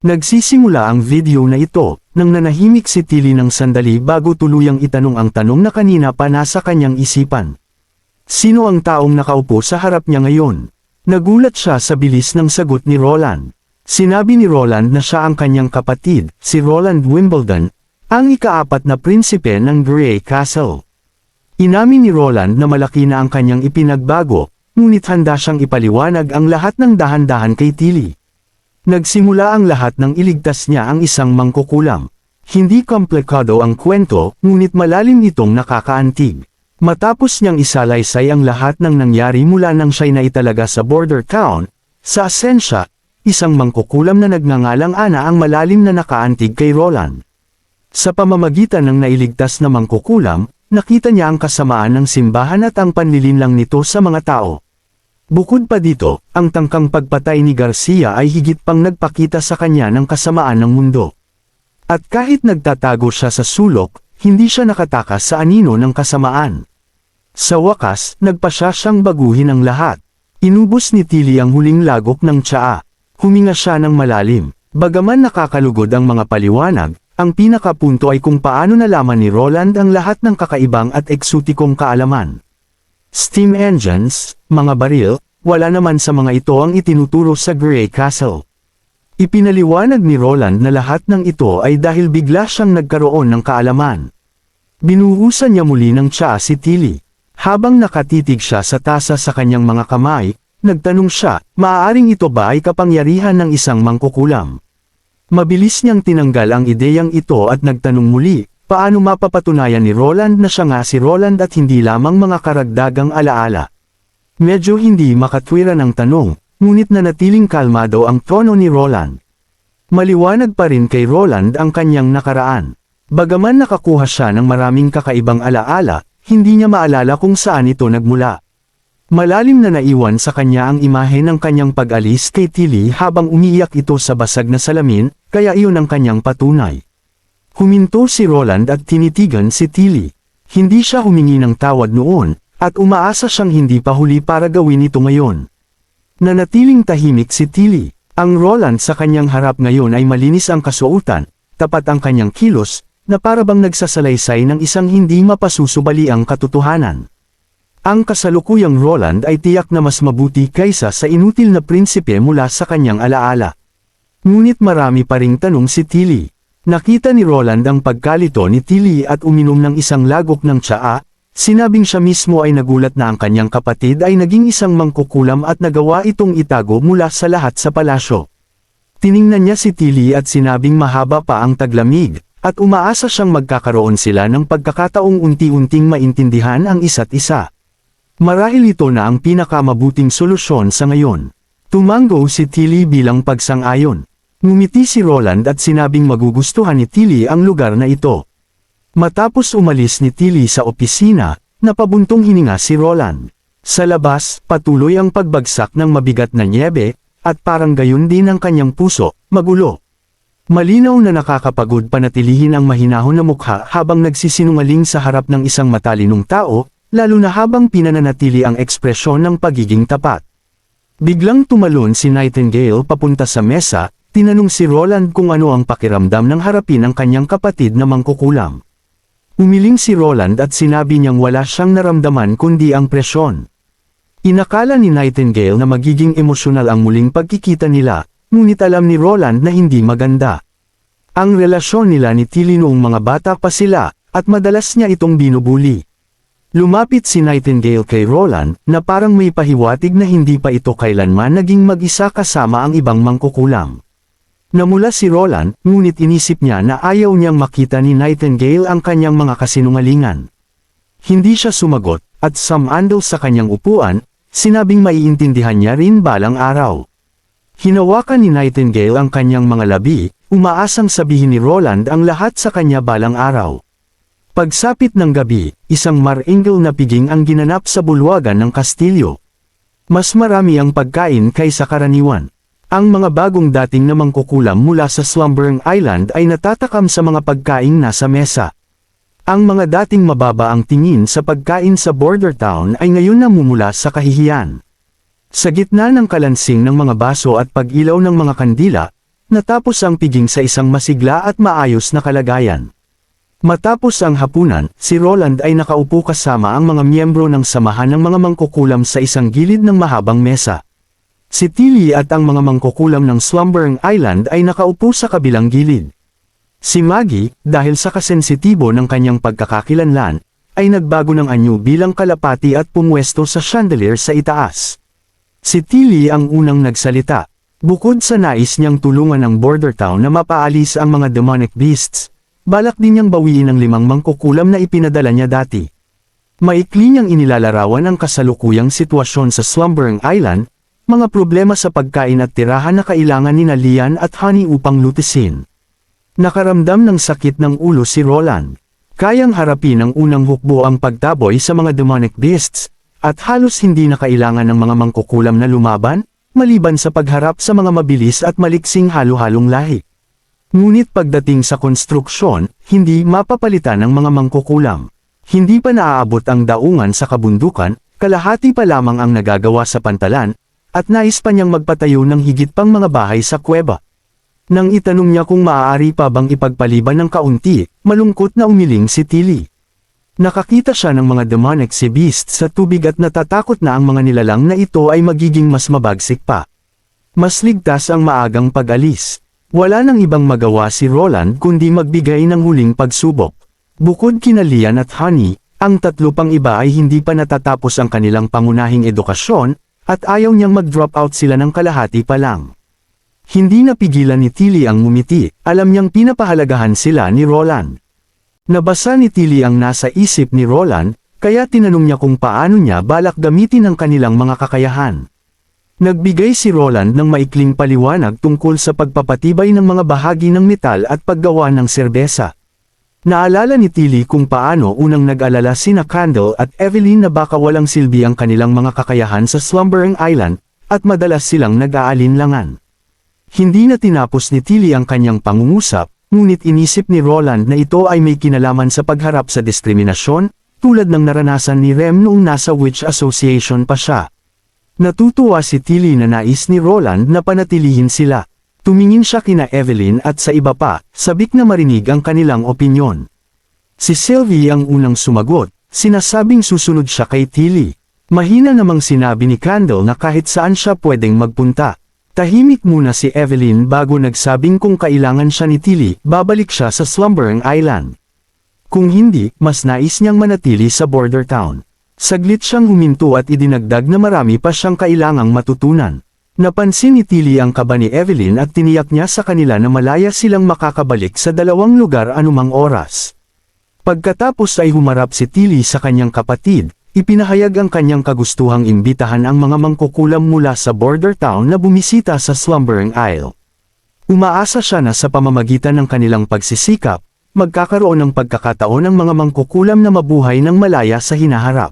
Nagsisimula ang video na ito, nang nanahimik si Tilly ng sandali bago tuluyang itanong ang tanong na kanina pa nasa kanyang isipan. Sino ang taong nakaupo sa harap niya ngayon? Nagulat siya sa bilis ng sagot ni Roland. Sinabi ni Roland na siya ang kanyang kapatid, si Roland Wimbledon, ang ika-4 na prinsipe ng Grey Castle. Inamin ni Roland na malaki na ang kanyang ipinagbago, ngunit handa siyang ipaliwanag ang lahat ng dahan-dahan kay Tilly. Nagsimula ang lahat nang iligtas niya ang isang mangkukulam. Hindi komplikado ang kwento, ngunit malalim itong nakakaantig. Matapos niyang isalaysay ang lahat ng nangyari mula nang siya'y naitalaga sa border town, sa Asensya, isang mangkukulam na nagngangalang Ana ang malalim na nakaantig kay Roland. Sa pamamagitan ng nailigtas na mangkukulam, nakita niya ang kasamaan ng simbahan at ang panlilinlang nito sa mga tao. Bukod pa dito, ang tangkang pagpatay ni Garcia ay higit pang nagpakita sa kanya ng kasamaan ng mundo. At kahit nagtatago siya sa sulok, hindi siya nakatakas sa anino ng kasamaan. Sa wakas, nagpasya siyang baguhin ang lahat. Inubos ni Tilly ang huling lagok ng tsaa. Huminga siya ng malalim. Bagaman nakakalugod ang mga paliwanag, ang pinakapunto ay kung paano nalaman ni Roland ang lahat ng kakaibang at eksotikong kaalaman. Steam engines, mga baril, wala naman sa mga ito ang itinuturo sa Grey Castle. Ipinaliwanag ni Roland na lahat ng ito ay dahil bigla siyang nagkaroon ng kaalaman. Binuhusan niya muli ng tsaa si Tilly. Habang nakatitig siya sa tasa sa kanyang mga kamay, nagtanong siya, maaaring ito ba ay kapangyarihan ng isang mangkukulam? Mabilis niyang tinanggal ang ideyang ito at nagtanong muli, paano mapapatunayan ni Roland na siya nga si Roland at hindi lamang mga karagdagang alaala? Medyo hindi makatwiran ang tanong, ngunit nanatiling kalmado ang tono ni Roland. Maliwanag pa rin kay Roland ang kanyang nakaraan. Bagaman nakakuha siya ng maraming kakaibang alaala, hindi niya maalala kung saan ito nagmula. Malalim na naiwan sa kanya ang imahe ng kanyang pag-alis kay Tilly habang umiiyak ito sa basag na salamin, kaya iyon ang kanyang patunay. Huminto si Roland at tinitigan si Tilly. Hindi siya humingi ng tawad noon, at umaasa siyang hindi pa huli para gawin ito ngayon. Nanatiling tahimik si Tilly. Ang Roland sa kanyang harap ngayon ay malinis ang kasuotan, tapat ang kanyang kilos, na parabang nagsasalaysay ng isang hindi mapasusubaliang katotohanan. Ang kasalukuyang Roland ay tiyak na mas mabuti kaysa sa inutil na prinsipe mula sa kanyang alaala. Ngunit marami pa ring tanong si Tilly. Nakita ni Roland ang pagkalito ni Tilly at uminom ng isang lagok ng tsaa, sinabing siya mismo ay nagulat na ang kanyang kapatid ay naging isang mangkukulam at nagawa itong itago mula sa lahat sa palasyo. Tiningnan niya si Tilly at sinabing mahaba pa ang taglamig, at umaasa siyang magkakaroon sila ng pagkakataong unti-unting maintindihan ang isa't isa. Marahil ito na ang pinakamabuting solusyon sa ngayon. Tumango si Tilly bilang pagsang-ayon. Ngumiti si Roland at sinabing magugustuhan ni Tilly ang lugar na ito. Matapos umalis ni Tilly sa opisina, napabuntong hininga si Roland. Sa labas, patuloy ang pagbagsak ng mabigat na nyebe, at parang gayon din ang kanyang puso, magulo. Malinaw na nakakapagod panatilihin ang mahinahon na mukha habang nagsisinungaling sa harap ng isang matalinong tao, lalo na habang pinananatili ang ekspresyon ng pagiging tapat. Biglang tumalon si Nightingale papunta sa mesa, tinanong si Roland kung ano ang pakiramdam ng harapin ang kanyang kapatid na mangkukulam. Umiling si Roland at sinabi niyang wala siyang naramdaman kundi ang presyon. Inakala ni Nightingale na magiging emosyonal ang muling pagkikita nila, ngunit alam ni Roland na hindi maganda. Ang relasyon nila ni Tilly noong mga bata pa sila, at madalas niya itong binubuli. Lumapit si Nightingale kay Roland, na parang may pahiwatig na hindi pa ito kailanman naging mag-isa kasama ang ibang mangkukulam. Namula si Roland, ngunit inisip niya na ayaw niyang makita ni Nightingale ang kanyang mga kasinungalingan. Hindi siya sumagot, at sumandal sa kanyang upuan, sinabing maiintindihan niya rin balang araw. Hinawakan ni Nightingale ang kanyang mga labi, umaasang sabihin ni Roland ang lahat sa kanya balang araw. Pagsapit ng gabi, isang maringal na piging ang ginanap sa bulwagan ng kastilyo. Mas marami ang pagkain kaysa karaniwan. Ang mga bagong dating na mangkukulam mula sa Slumbering Island ay natatakam sa mga pagkaing nasa mesa. Ang mga dating mababa ang tingin sa pagkain sa border town ay ngayon namumula sa kahihiyan. Sa gitna ng kalansing ng mga baso at pag-ilaw ng mga kandila, natapos ang piging sa isang masigla at maayos na kalagayan. Matapos ang hapunan, si Roland ay nakaupo kasama ang mga miyembro ng samahan ng mga mangkukulam sa isang gilid ng mahabang mesa. Si Tilly at ang mga mangkukulam ng Slumberng Island ay nakaupo sa kabilang gilid. Si Maggie, dahil sa kasensitibo ng kanyang pagkakakilanlan, ay nagbago ng anyo bilang kalapati at pumwesto sa chandelier sa itaas. Si Tilly ang unang nagsalita. Bukod sa nais niyang tulungan ng border town na mapaalis ang mga demonic beasts, balak din niyang bawiin ang 5 mangkukulam na ipinadala niya dati. Maikli niyang inilalarawan ang kasalukuyang sitwasyon sa Slumberng Island, mga problema sa pagkain at tirahan na kailangan ni Lian at Honey upang lutisin. Nakaramdam ng sakit ng ulo si Roland. Kayang harapin ng unang hukbo ang pagtaboy sa mga demonic beasts, at halos hindi na kailangan ng mga mangkukulam na lumaban, maliban sa pagharap sa mga mabilis at maliksing halo-halong lahi. Ngunit pagdating sa konstruksyon, hindi mapapalitan ng mga mangkukulam. Hindi pa naaabot ang daungan sa kabundukan, kalahati pa lamang ang nagagawa sa pantalan, at nais pa niyang magpatayo ng higit pang mga bahay sa kuweba. Nang itanong niya kung maaari pa bang ipagpaliban ng kaunti, malungkot na umiling si Tilly. Nakakita siya ng mga demonic sea beasts sa tubig at natatakot na ang mga nilalang na ito ay magiging mas mabagsik pa. Mas ligtas ang maagang pag-alis. Wala nang ibang magawa si Roland kundi magbigay ng huling pagsubok. Bukod kina Lian at Honey, ang 3 pang iba ay hindi pa natatapos ang kanilang pangunahing edukasyon, at ayaw niyang mag-drop out sila ng kalahati pa lang. Hindi napigilan ni Tilly ang ngumiti, alam niyang pinapahalagahan sila ni Roland. Nabasa ni Tilly ang nasa isip ni Roland, kaya tinanong niya kung paano niya balak gamitin ang kanilang mga kakayahan. Nagbigay si Roland ng maikling paliwanag tungkol sa pagpapatibay ng mga bahagi ng metal at paggawa ng serbesa. Naalala ni Tilly kung paano unang nag-alala sina Candle at Evelyn na baka walang silbi ang kanilang mga kakayahan sa Slumberng Island, at madalas silang nag-aalinlangan. Hindi na tinapos ni Tilly ang kanyang pangungusap, ngunit inisip ni Roland na ito ay may kinalaman sa pagharap sa diskriminasyon, tulad ng naranasan ni Rem noong nasa Witch Association pa siya. Natutuwa si Tilly na nais ni Roland na panatilihin sila. Tumingin siya kina Evelyn at sa iba pa, sabik na marinig ang kanilang opinyon. Si Sylvie ang unang sumagot, sinasabing susunod siya kay Tilly. Mahina namang sinabi ni Candle na kahit saan siya pwedeng magpunta. Tahimik muna si Evelyn bago nagsabing kung kailangan siya ni Tilly, babalik siya sa Slumberng Island. Kung hindi, mas nais niyang manatili sa border town. Saglit siyang huminto at idinagdag na marami pa siyang kailangang matutunan. Napansin ni Tilly ang kaba ni Evelyn at tiniyak niya sa kanila na malaya silang makakabalik sa 2 lugar anumang oras. Pagkatapos ay humarap si Tilly sa kanyang kapatid, ipinahayag ang kanyang kagustuhang imbitahan ang mga mangkukulam mula sa border town na bumisita sa Slumberng Isle. Umaasa siya na sa pamamagitan ng kanilang pagsisikap, magkakaroon ng pagkakataon ang mga mangkukulam na mabuhay ng malaya sa hinaharap.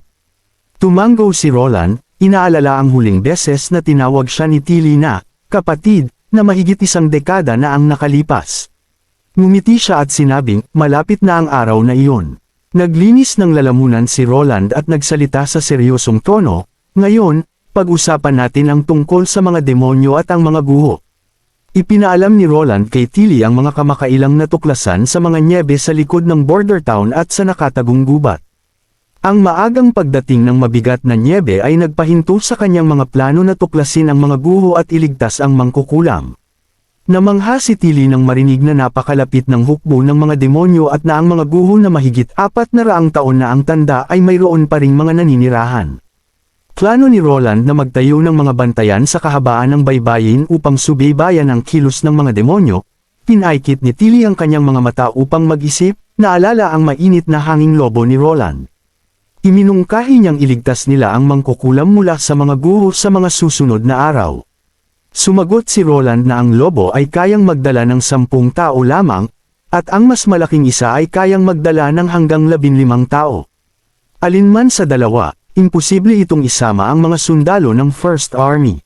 Tumango si Roland. Inaalala ang huling beses na tinawag siya ni Tilly na, kapatid, na mahigit 1 dekada na ang nakalipas. Ngumiti siya at sinabing, malapit na ang araw na iyon. Naglinis ng lalamunan si Roland at nagsalita sa seryosong tono, ngayon, pag-usapan natin ang tungkol sa mga demonyo at ang mga guho. Ipinaalam ni Roland kay Tilly ang mga kamakailang natuklasan sa mga nyebe sa likod ng border town at sa nakatagong gubat. Ang maagang pagdating ng mabigat na nyebe ay nagpahinto sa kanyang mga plano na tuklasin ang mga guho at iligtas ang mangkukulam. Namangha si Tilly nang marinig na napakalapit ng hukbo ng mga demonyo at na ang mga guho na mahigit 400 taon na ang tanda ay mayroon pa ring mga naninirahan. Plano ni Roland na magtayo ng mga bantayan sa kahabaan ng baybayin upang subaybayan ang kilos ng mga demonyo. Pinaikit ni Tilly ang kanyang mga mata upang mag-isip, naalala ang mainit na hanging lobo ni Roland. Iminungkahi niyang iligtas nila ang mangkukulam mula sa mga guho sa mga susunod na araw. Sumagot si Roland na ang lobo ay kayang magdala ng 10 tao lamang, at ang mas malaking isa ay kayang magdala ng hanggang 15 tao. Alinman sa dalawa, imposible itong isama ang mga sundalo ng First Army.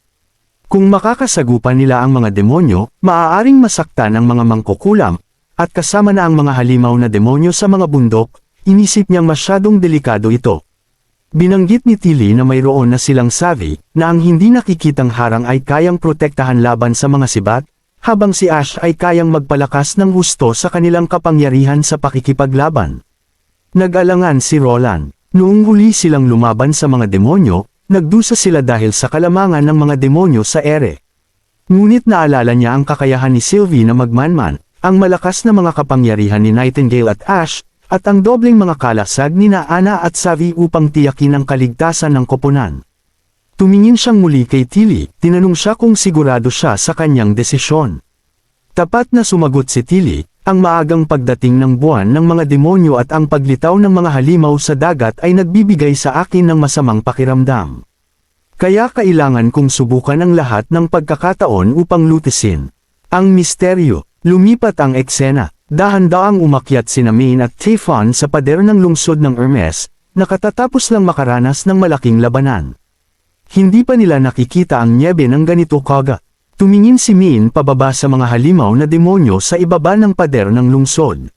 Kung makakasagupan nila ang mga demonyo, maaaring masaktan ang mga mangkukulam, at kasama na ang mga halimaw na demonyo sa mga bundok. Inisip niyang masyadong delikado ito. Binanggit ni Tilly na mayroon na silang savi, na ang hindi nakikitang harang ay kayang protektahan laban sa mga sibat, habang si Ash ay kayang magpalakas ng husto sa kanilang kapangyarihan sa pakikipaglaban. Nag-alangan si Roland. Noong huli silang lumaban sa mga demonyo, nagdusa sila dahil sa kalamangan ng mga demonyo sa ere. Ngunit naalala niya ang kakayahan ni Sylvie na magmanman, ang malakas na mga kapangyarihan ni Nightingale at Ash, at ang dobleng mga kalasag ni Anna at Savi upang tiyakin ang kaligtasan ng koponan. Tumingin siyang muli kay Tilly, tinanong siya kung sigurado siya sa kanyang desisyon. Tapat na sumagot si Tilly, ang maagang pagdating ng buwan ng mga demonyo at ang paglitaw ng mga halimaw sa dagat ay nagbibigay sa akin ng masamang pakiramdam. Kaya kailangan kong subukan ang lahat ng pagkakataon upang lutisin ang misteryo. Lumipat ang eksena. Dahan-daang umakyat sina Maine at Typhon sa pader ng lungsod ng Hermes, nakatatapos lang makaranas ng malaking labanan. Hindi pa nila nakikita ang nyebe ng ganito kaga. Tumingin si Maine pababa sa mga halimaw na demonyo sa ibaba ng pader ng lungsod.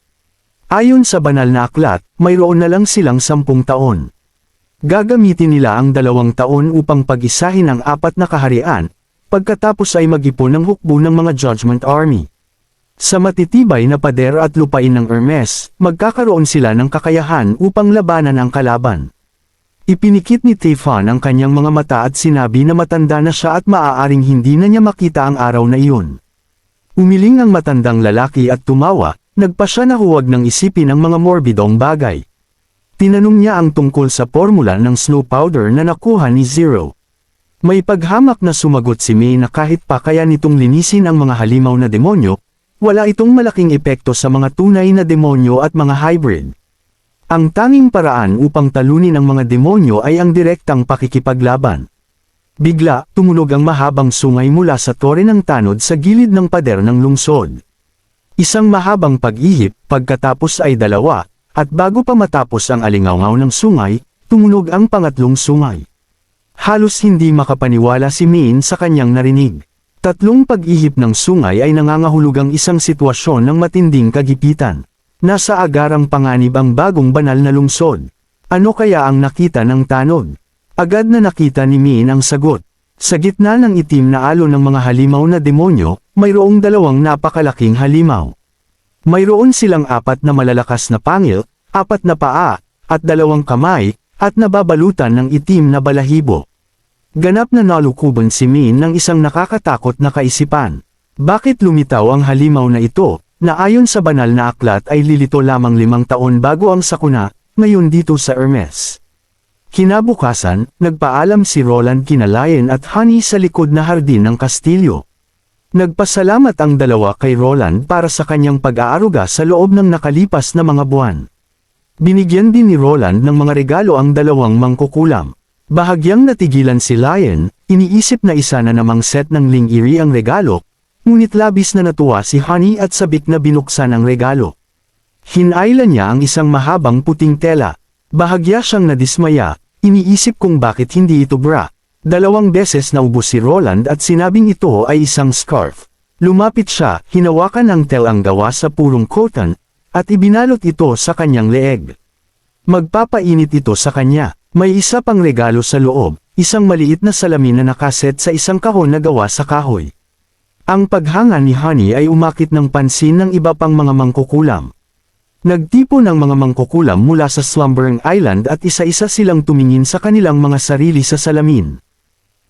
Ayon sa banal na aklat, mayroon na lang silang 10 taon. Gagamitin nila ang 2 taon upang pag-isahin ang 4 na kaharian, pagkatapos ay mag-ipon ng hukbo ng mga Judgment Army. Sa matitibay na pader at lupain ng Hermes, magkakaroon sila ng kakayahan upang labanan ang kalaban. Ipinikit ni Typhon ang kanyang mga mata at sinabi na matanda na siya at maaaring hindi na niya makita ang araw na iyon. Umiling ang matandang lalaki at tumawa, nagpa siya na huwag nang isipin ang mga morbidong bagay. Tinanong niya ang tungkol sa formula ng snow powder na nakuha ni Zero. May paghamak na sumagot si May na kahit pa kaya nitong linisin ang mga halimaw na demonyo, wala itong malaking epekto sa mga tunay na demonyo at mga hybrid. Ang tanging paraan upang talunin ang mga demonyo ay ang direktang pakikipaglaban. Bigla, tumunog ang mahabang sungay mula sa tore ng tanod sa gilid ng pader ng lungsod. Isang mahabang pag-ihip, pagkatapos ay 2, at bago pa matapos ang alingawngaw ng sungay, tumunog ang pangatlong sungay. Halos hindi makapaniwala si Maine sa kanyang narinig. 3 pag-ihip ng sungay ay nangangahulugang isang sitwasyon ng matinding kagipitan. Nasa agarang panganib ang bagong banal na lungsod. Ano kaya ang nakita ng tanod? Agad na nakita ni Maine ang sagot. Sa gitna ng itim na alon ng mga halimaw na demonyo, mayroong 2 napakalaking halimaw. Mayroon silang 4 na malalakas na pangil, 4 na paa, at 2 kamay, at nababalutan ng itim na balahibo. Ganap na nalukuban si Maine ng isang nakakatakot na kaisipan. Bakit lumitaw ang halimaw na ito, na ayon sa banal na aklat ay lilito lamang 5 taon bago ang sakuna, ngayon dito sa Hermes? Kinabukasan, nagpaalam si Roland kina Lion at Honey sa likod na hardin ng kastilyo. Nagpasalamat ang 2 kay Roland para sa kanyang pag-aaruga sa loob ng nakalipas na mga buwan. Binigyan din ni Roland ng mga regalo ang 2 mangkukulam. Bahagyang natigilan si Lion, iniisip na isa na namang set ng Ling-Iri ang regalo, ngunit labis na natuwa si Honey at sabik na binuksan ang regalo. Hinailan niya ang isang mahabang puting tela. Bahagya siyang nadismaya, iniisip kung bakit hindi ito bra. 2 beses naubos si Roland at sinabing ito ay isang scarf. Lumapit siya, hinawakan ang telang gawa sa purong cotton, at ibinalot ito sa kanyang leeg. Magpapainit ito sa kanya. May isa pang regalo sa loob, isang maliit na salamin na nakaset sa isang kahon na gawa sa kahoy. Ang paghanga ni Honey ay umakit ng pansin ng iba pang mga mangkukulam. Nagtipon ang mga mangkukulam mula sa Slumbering Island at isa-isa silang tumingin sa kanilang mga sarili sa salamin.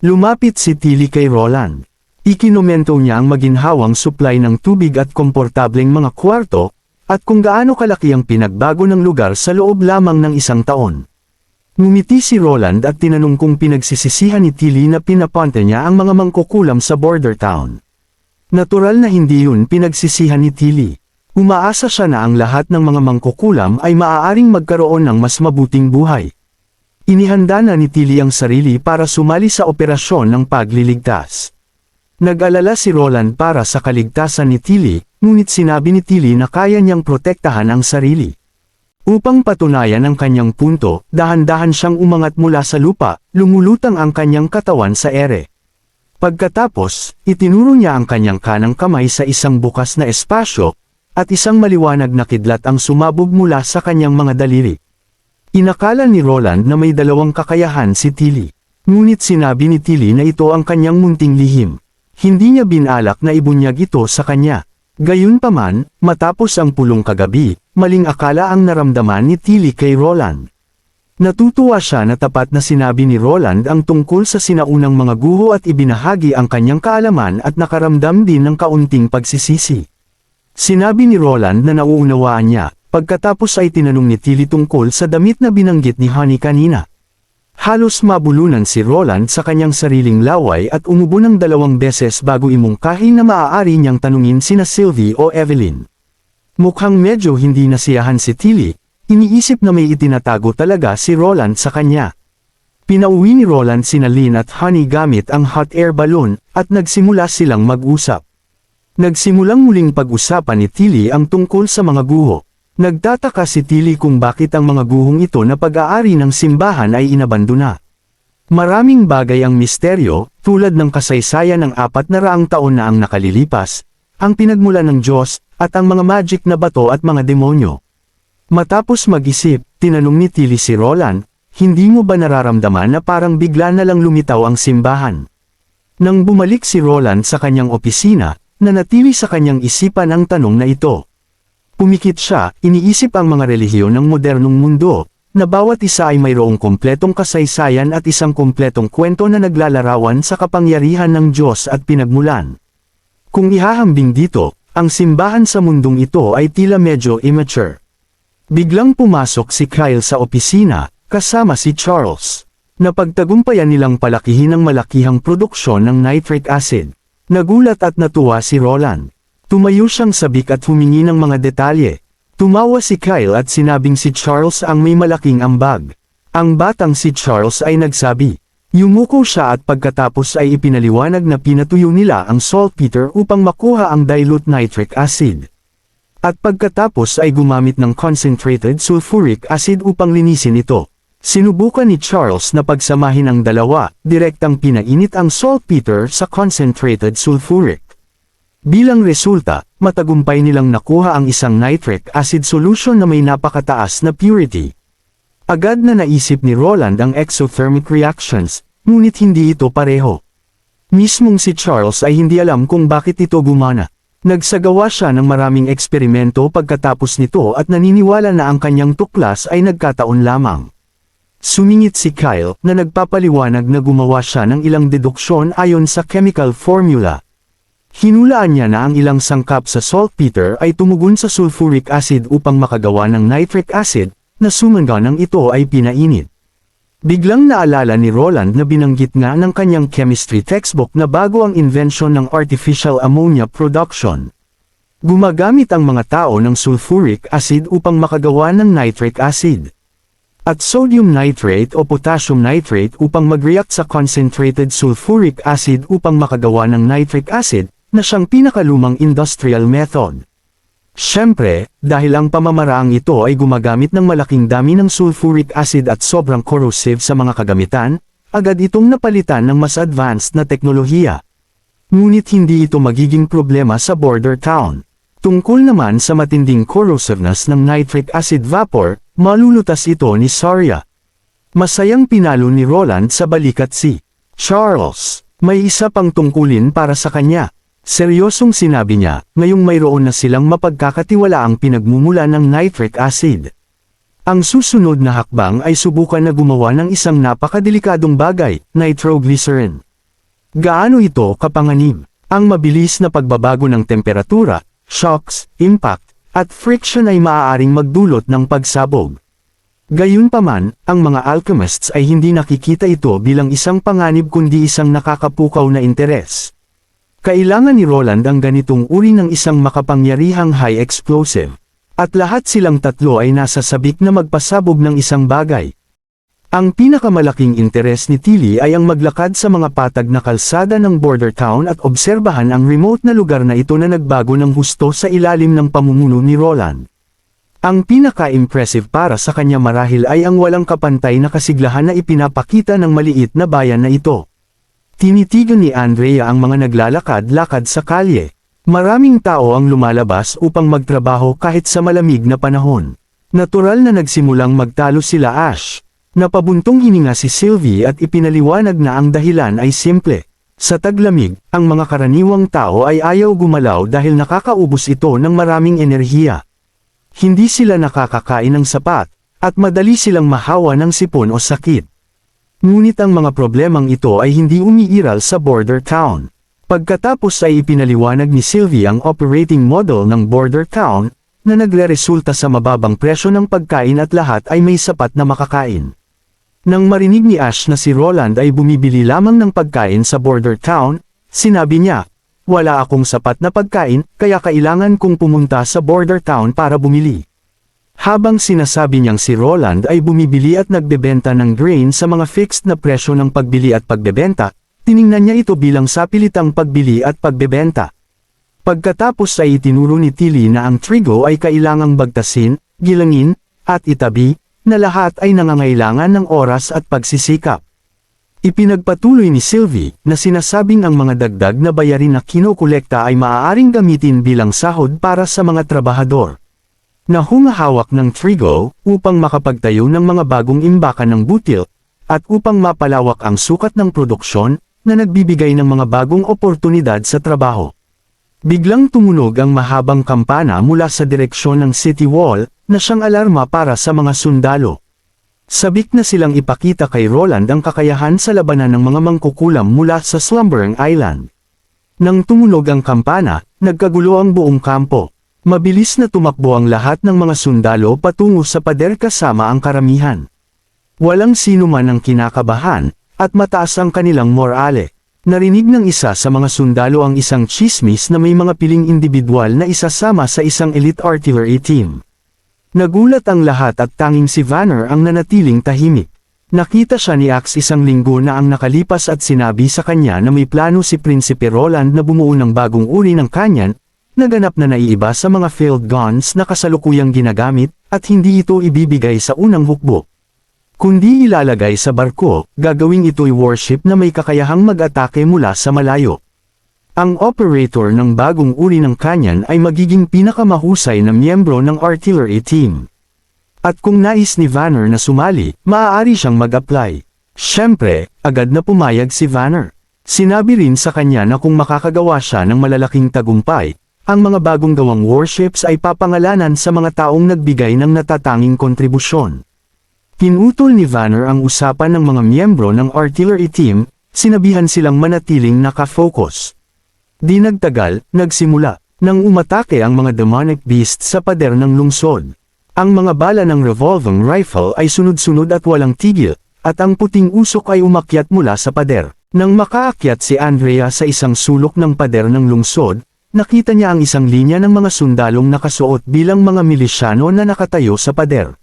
Lumapit si Tilly kay Roland. Ikinomento niya ang maginhawang supply ng tubig at komportableng mga kwarto, at kung gaano kalaki ang pinagbago ng lugar sa loob lamang ng 1 taon. Ngumiti si Roland at tinanong kung pinagsisisihan ni Tilly na pinapunta niya ang mga mangkukulam sa border town. Natural na hindi yun pinagsisihan ni Tilly. Umaasa siya na ang lahat ng mga mangkukulam ay maaaring magkaroon ng mas mabuting buhay. Inihanda na ni Tilly ang sarili para sumali sa operasyon ng pagliligtas. Nag-alala si Roland para sa kaligtasan ni Tilly, ngunit sinabi ni Tilly na kaya niyang protektahan ang sarili. Upang patunayan ang kanyang punto, dahan-dahan siyang umangat mula sa lupa, lumulutang ang kanyang katawan sa ere. Pagkatapos, itinuro niya ang kanyang kanang kamay sa isang bukas na espasyo, at isang maliwanag na kidlat ang sumabog mula sa kanyang mga daliri. Inakala ni Roland na may 2 kakayahan si Tilly. Ngunit sinabi ni Tilly na ito ang kanyang munting lihim. Hindi niya binalak na ibunyag ito sa kanya. Gayunpaman, matapos ang pulong kagabi, maling akala ang naramdaman ni Tilly kay Roland. Natutuwa siya na tapat na sinabi ni Roland ang tungkol sa sinaunang mga guho at ibinahagi ang kanyang kaalaman at nakaramdam din ng kaunting pagsisisi. Sinabi ni Roland na nauunawaan niya, pagkatapos ay tinanong ni Tilly tungkol sa damit na binanggit ni Honey kanina. Halos mabulunan si Roland sa kanyang sariling laway at umubo ng 2 beses bago imungkahi na maaari niyang tanungin sina Sylvie o Evelyn. Mukhang medyo hindi nasiyahan si Tilly, iniisip na may itinatago talaga si Roland sa kanya. Pinauwi ni Roland sina Lynn at Honey gamit ang hot air balloon, at nagsimula silang mag-usap. Nagsimulang muling pag-usapan ni Tilly ang tungkol sa mga guho. Nagtataka si Tilly kung bakit ang mga guhong ito na pag-aari ng simbahan ay inabandona. Maraming bagay ang misteryo, tulad ng kasaysayan ng 400 taon na ang nakalilipas, ang pinagmulan ng Diyos, at ang mga magic na bato at mga demonyo. Matapos mag-isip, tinanong ni Tilly si Roland, hindi mo ba nararamdaman na parang bigla na lang lumitaw ang simbahan? Nang bumalik si Roland sa kanyang opisina, nanatili sa kanyang isipan ang tanong na ito. Pumikit siya, iniisip ang mga relihiyon ng modernong mundo, na bawat isa ay mayroong kompletong kasaysayan at isang kompletong kwento na naglalarawan sa kapangyarihan ng Diyos at pinagmulan. Kung ihahambing dito, ang simbahan sa mundong ito ay tila medyo immature. Biglang pumasok si Kyle sa opisina, kasama si Charles. Napagtagumpayan nilang palakihin ang malakihang produksyon ng nitric acid. Nagulat at natuwa si Roland. Tumayo siyang sabik at humingi ng mga detalye. Tumawa si Kyle at sinabing si Charles ang may malaking ambag. Ang batang si Charles ay nagsabi. Yumuko siya at pagkatapos ay ipinaliwanag na pinatuyo nila ang saltpeter upang makuha ang dilute nitric acid. At pagkatapos ay gumamit ng concentrated sulfuric acid upang linisin ito. Sinubukan ni Charles na pagsamahin ang dalawa, direktang pinainit ang saltpeter sa concentrated sulfuric. Bilang resulta, matagumpay nilang nakuha ang isang nitric acid solution na may napakataas na purity. Agad na naisip ni Roland ang exothermic reactions, ngunit hindi ito pareho. Mismong si Charles ay hindi alam kung bakit ito gumana. Nagsagawa siya ng maraming eksperimento pagkatapos nito at naniniwala na ang kanyang tuklas ay nagkataon lamang. Sumingit si Kyle na nagpapaliwanag na gumawa siya ng ilang deduksyon ayon sa chemical formula. Hinulaan niya na ang ilang sangkap sa saltpeter ay tumugon sa sulfuric acid upang makagawa ng nitric acid, na sumangan nang ito ay pinainit. Biglang naalala ni Roland na binanggit nga ng kanyang chemistry textbook na bago ang invention ng artificial ammonia production. Gumagamit ang mga tao ng sulfuric acid upang makagawa ng nitric acid. At sodium nitrate o potassium nitrate upang mag-react sa concentrated sulfuric acid upang makagawa ng nitric acid, na siyang pinakalumang industrial method. Siyempre, dahil ang pamamaraang ito ay gumagamit ng malaking dami ng sulfuric acid at sobrang corrosive sa mga kagamitan, agad itong napalitan ng mas advanced na teknolohiya. Ngunit hindi ito magiging problema sa border town. Tungkol naman sa matinding corrosiveness ng nitric acid vapor, malulutas ito ni Saria. Masayang pinalo ni Roland sa balikat si Charles. May isa pang tungkulin para sa kanya. Seryosong sinabi niya, ngayong mayroon na silang mapagkakatiwalaang pinagmumula ng nitric acid. Ang susunod na hakbang ay subukan na gumawa ng isang napakadelikadong bagay, nitroglycerin. Gaano ito kapanganib? Ang mabilis na pagbabago ng temperatura, shocks, impact, at friction ay maaaring magdulot ng pagsabog. Gayunpaman, ang mga alchemists ay hindi nakikita ito bilang isang panganib kundi isang nakakapukaw na interes. Kailangan ni Roland ang ganitong uri ng isang makapangyarihang high explosive. At lahat silang tatlo ay nasa sabik na magpasabog ng isang bagay. Ang pinakamalaking interes ni Tilly ay ang maglakad sa mga patag na kalsada ng border town at obserbahan ang remote na lugar na ito na nagbago ng husto sa ilalim ng pamumuno ni Roland. Ang pinaka-impressive para sa kanya marahil ay ang walang kapantay na kasiglahan na ipinapakita ng maliit na bayan na ito. Tinitigan ni Andrea ang mga naglalakad-lakad sa kalye. Maraming tao ang lumalabas upang magtrabaho kahit sa malamig na panahon. Natural na nagsimulang magtalo sila Ash. Napabuntong hininga si Sylvie at ipinaliwanag na ang dahilan ay simple. Sa taglamig, ang mga karaniwang tao ay ayaw gumalaw dahil nakakaubos ito ng maraming enerhiya. Hindi sila nakakakain ng sapat, at madali silang mahawa ng sipon o sakit. Ngunit ang mga problemang ito ay hindi umiiral sa border town. Pagkatapos ay ipinaliwanag ni Sylvie ang operating model ng border town, na nagreresulta sa mababang presyo ng pagkain at lahat ay may sapat na makakain. Nang marinig ni Ash na si Roland ay bumibili lamang ng pagkain sa border town, sinabi niya, "Wala akong sapat na pagkain, kaya kailangan kong pumunta sa border town para bumili." Habang sinasabi niyang si Roland ay bumibili at nagbebenta ng grain sa mga fixed na presyo ng pagbili at pagbebenta, tiningnan niya ito bilang sapilitang pagbili at pagbebenta. Pagkatapos ay itinuro ni Tilly na ang trigo ay kailangang bagtasin, gilangin, at itabi, na lahat ay nangangailangan ng oras at pagsisikap. Ipinagpatuloy ni Sylvie na sinasabing ang mga dagdag na bayarin na kinokolekta ay maaaring gamitin bilang sahod para sa mga trabahador na humahawak ng trigo upang makapagtayo ng mga bagong imbakan ng butil, at upang mapalawak ang sukat ng produksyon na nagbibigay ng mga bagong oportunidad sa trabaho. Biglang tumunog ang mahabang kampana mula sa direksyon ng City Wall, na siyang alarma para sa mga sundalo. Sabik na silang ipakita kay Roland ang kakayahan sa labanan ng mga mangkukulam mula sa Slumbering Island. Nang tumunog ang kampana, nagkagulo ang buong kampo. Mabilis na tumakbo ang lahat ng mga sundalo patungo sa pader kasama ang karamihan. Walang sino man ang kinakabahan, at mataas ang kanilang morale. Narinig ng isa sa mga sundalo ang isang chismis na may mga piling individual na isasama sa isang elite artillery team. Nagulat ang lahat at tanging si Vanner ang nanatiling tahimik. Nakita siya ni Axe isang linggo na ang nakalipas at sinabi sa kanya na may plano si Prinsipe Roland na bumuo ng bagong uri ng kanyan, naganap na naiiba sa mga field guns na kasalukuyang ginagamit, at hindi ito ibibigay sa unang hukbo, kundi ilalagay sa barko. Gagawing ito'y warship na may kakayahang mag-atake mula sa malayo. Ang operator ng bagong uri ng kanyan ay magiging pinakamahusay na miyembro ng artillery team. At kung nais ni Vanner na sumali, maaari siyang mag-apply. Siyempre, agad na pumayag si Vanner. Sinabi rin sa kanya na kung makakagawa siya ng malalaking tagumpay, ang mga bagong gawang warships ay papangalanan sa mga taong nagbigay ng natatanging kontribusyon. Pinutol ni Vanner ang usapan ng mga miyembro ng artillery team, sinabihan silang manatiling nakafocus. Di nagtagal, nagsimula, nang umatake ang mga demonic beasts sa pader ng lungsod. Ang mga bala ng revolving rifle ay sunod-sunod at walang tigil, at ang puting usok ay umakyat mula sa pader. Nang makaakyat si Andrea sa isang sulok ng pader ng lungsod, nakita niya ang isang linya ng mga sundalong nakasuot bilang mga milisyano na nakatayo sa pader.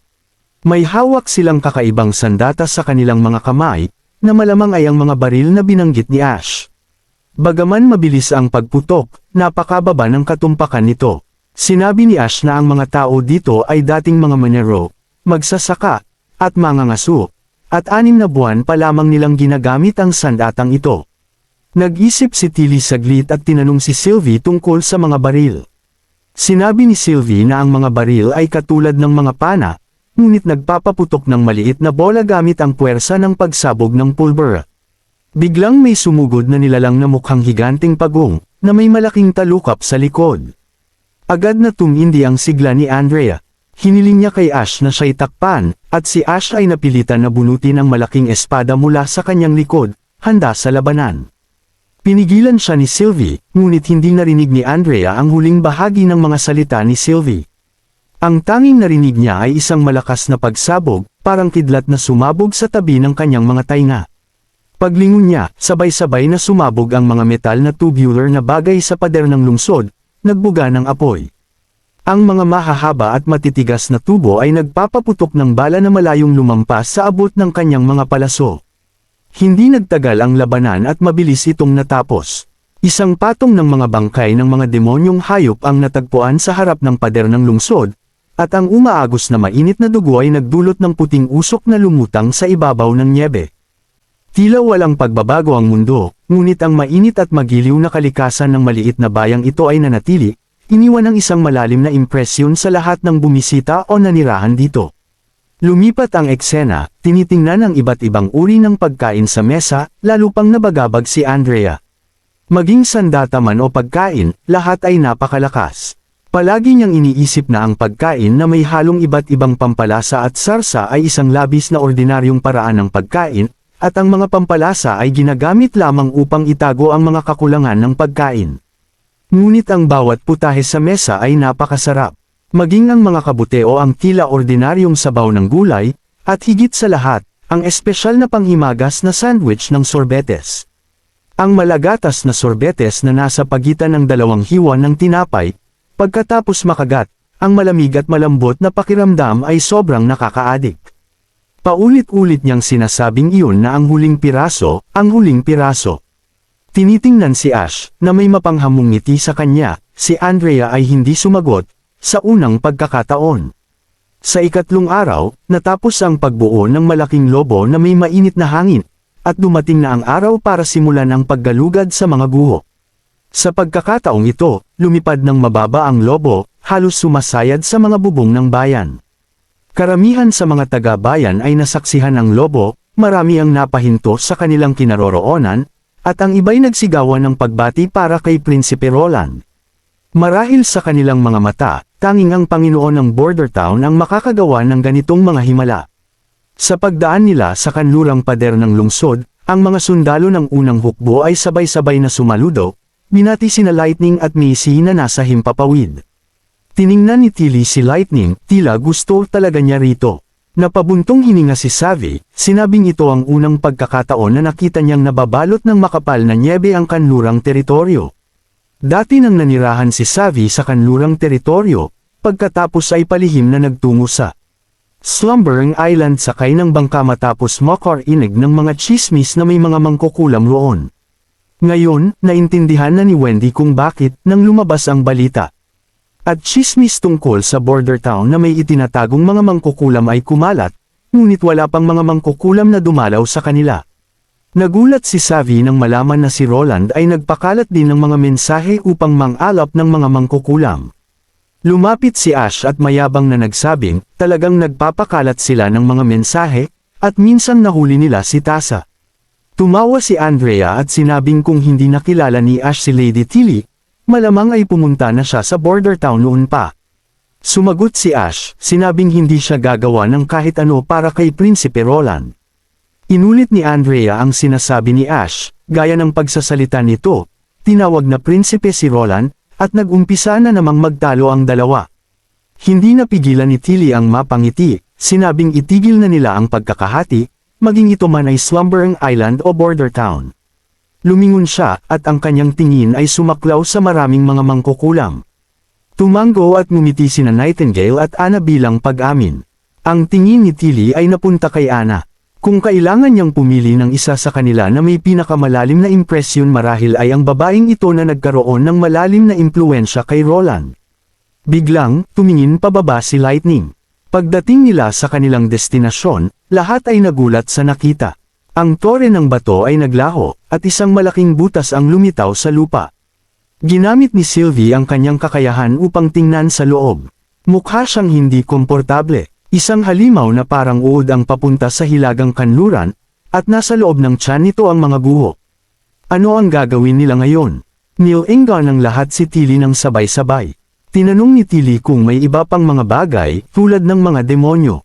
May hawak silang kakaibang sandata sa kanilang mga kamay, na malamang ay ang mga baril na binanggit ni Ash. Bagaman mabilis ang pagputok, napakababa ng katumpakan nito. Sinabi ni Ash na ang mga tao dito ay dating mga manero, magsasaka, at mangangaso, at 6 na buwan pa lamang nilang ginagamit ang sandatang ito. Nag-isip si Tilly saglit at tinanong si Sylvie tungkol sa mga baril. Sinabi ni Sylvie na ang mga baril ay katulad ng mga pana, ngunit nagpapaputok ng maliit na bola gamit ang puwersa ng pagsabog ng pulbura. Biglang may sumugod na nilalang na mukhang higanting pagong, na may malaking talukap sa likod. Agad na tumindi ang sigla ni Andrea. Hiniling niya kay Ash na siya'y takpan, at si Ash ay napilitan na bunutin ang malaking espada mula sa kanyang likod, handa sa labanan. Pinigilan siya ni Sylvie, ngunit hindi narinig ni Andrea ang huling bahagi ng mga salita ni Sylvie. Ang tanging narinig niya ay isang malakas na pagsabog, parang kidlat na sumabog sa tabi ng kanyang mga tainga. Paglingon niya, sabay-sabay na sumabog ang mga metal na tubular na bagay sa pader ng lungsod, nagbuga ng apoy. Ang mga mahahaba at matitigas na tubo ay nagpapaputok ng bala na malayong lumampas sa abot ng kanyang mga palaso. Hindi nagtagal ang labanan at mabilis itong natapos. Isang patong ng mga bangkay ng mga demonyong hayop ang natagpuan sa harap ng pader ng lungsod, at ang umaagos na mainit na dugo ay nagdulot ng puting usok na lumutang sa ibabaw ng nyebe. Tila walang pagbabago ang mundo, ngunit ang mainit at magiliw na kalikasan ng maliit na bayang ito ay nanatili, iniwan ng isang malalim na impresyon sa lahat ng bumisita o nanirahan dito. Lumipat ang eksena, tinitingnan ang iba't ibang uri ng pagkain sa mesa, lalo pang nabagabag si Andrea. Maging sandata man o pagkain, lahat ay napakalakas. Palagi niyang iniisip na ang pagkain na may halong iba't ibang pampalasa at sarsa ay isang labis na ordinaryong paraan ng pagkain, at ang mga pampalasa ay ginagamit lamang upang itago ang mga kakulangan ng pagkain. Ngunit ang bawat putahe sa mesa ay napakasarap. Maging ang mga kabute o ang tila ordinaryong sabaw ng gulay, at higit sa lahat, ang espesyal na panghimagas na sandwich ng sorbetes. Ang malagatas na sorbetes na nasa pagitan ng dalawang hiwa ng tinapay, pagkatapos makagat, ang malamig at malambot na pakiramdam ay sobrang nakakaadik. Paulit-ulit niyang sinasabing iyon na ang huling piraso, ang huling piraso. Tinitingnan si Ash, na may mapanghamong ngiti sa kanya, si Andrea ay hindi sumagot, sa unang pagkakataon. Sa ikatlong araw, natapos ang pagbuo ng malaking lobo na may mainit na hangin, at dumating na ang araw para simulan ang paggalugad sa mga guho. Sa pagkakataong ito, lumipad ng mababa ang lobo, halos sumasayad sa mga bubong ng bayan. Karamihan sa mga taga-bayan ay nasaksihan ng lobo, marami ang napahinto sa kanilang kinaroroonan, at ang iba'y nagsigawan ng pagbati para kay Prinsipe Roland. Marahil sa kanilang mga mata, tanging ang Panginoon ng Border Town ang makakagawa ng ganitong mga himala. Sa pagdaan nila sa kanlurang pader ng lungsod, ang mga sundalo ng unang hukbo ay sabay-sabay na sumaludo, binati sina Lightning at Macy na nasa himpapawid. Tiningnan ni Tilly si Lightning, tila gusto talaga niya rito. Napabuntong hininga si Savvy, sinabing ito ang unang pagkakataon na nakita niyang nababalot ng makapal na nyebe ang kanlurang teritoryo. Dati nang nanirahan si Savvy sa kanlurang teritoryo, pagkatapos ay palihim na nagtungo sa Slumbering Island sakay ng bangka matapos makarinig ng mga chismis na may mga mangkukulam roon. Ngayon, naintindihan na ni Wendy kung bakit nang lumabas ang balita. At chismis tungkol sa Border Town na may itinatagong mga mangkukulam ay kumalat, ngunit wala pang mga mangkukulam na dumalaw sa kanila. Nagulat si Savvy nang malaman na si Roland ay nagpakalat din ng mga mensahe upang mang-alap ng mga mangkukulam. Lumapit si Ash at mayabang na nagsabing, talagang nagpapakalat sila ng mga mensahe, at minsan nahuli nila si Tasa. Tumawa si Andrea at sinabing kung hindi nakilala ni Ash si Lady Tilly, malamang ay pumunta na siya sa Border Town noon pa. Sumagot si Ash, sinabing hindi siya gagawa ng kahit ano para kay Prinsipe Roland. Inulit ni Andrea ang sinasabi ni Ash, gaya ng pagsasalita nito, tinawag na prinsipe si Roland, at nag-umpisa na namang magtalo ang dalawa. Hindi napigilan ni Tilly ang mapangiti, sinabing itigil na nila ang pagkakahati, maging ito man ay Slumbering Island o Border Town. Lumingon siya, at ang kanyang tingin ay sumaklaw sa maraming mga mangkukulam. Tumango at ngumiti sina Nightingale at Anna bilang pag-amin. Ang tingin ni Tilly ay napunta kay Anna. Kung kailangan niyang pumili ng isa sa kanila na may pinakamalalim na impresyon marahil ay ang babaeng ito na nagkaroon ng malalim na impluensya kay Roland. Biglang, tumingin pababa si Lightning. Pagdating nila sa kanilang destinasyon, lahat ay nagulat sa nakita. Ang tore ng bato ay naglaho, at isang malaking butas ang lumitaw sa lupa. Ginamit ni Sylvie ang kanyang kakayahan upang tingnan sa loob. Mukha siyang hindi komportable. Isang halimaw na parang uod ang papunta sa hilagang kanluran, at nasa loob ng tiyan nito ang mga guho. Ano ang gagawin nila ngayon? Nilinga ng lahat si Tilly ng sabay-sabay. Tinanong ni Tilly kung may iba pang mga bagay, tulad ng mga demonyo.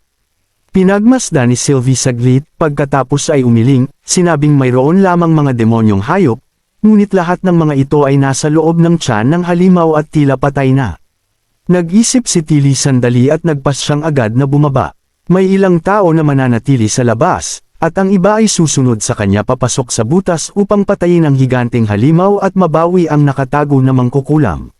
Pinagmasdan ni Sylvie saglit, pagkatapos ay umiling, sinabing mayroon lamang mga demonyong hayop, ngunit lahat ng mga ito ay nasa loob ng tiyan ng halimaw at tila patay na. Nag-isip si Tilly sandali at nagpas siyang agad na bumaba. May ilang tao na mananatili sa labas, at ang iba ay susunod sa kanya papasok sa butas upang patayin ang higanteng halimaw at mabawi ang nakatago na mangkukulam.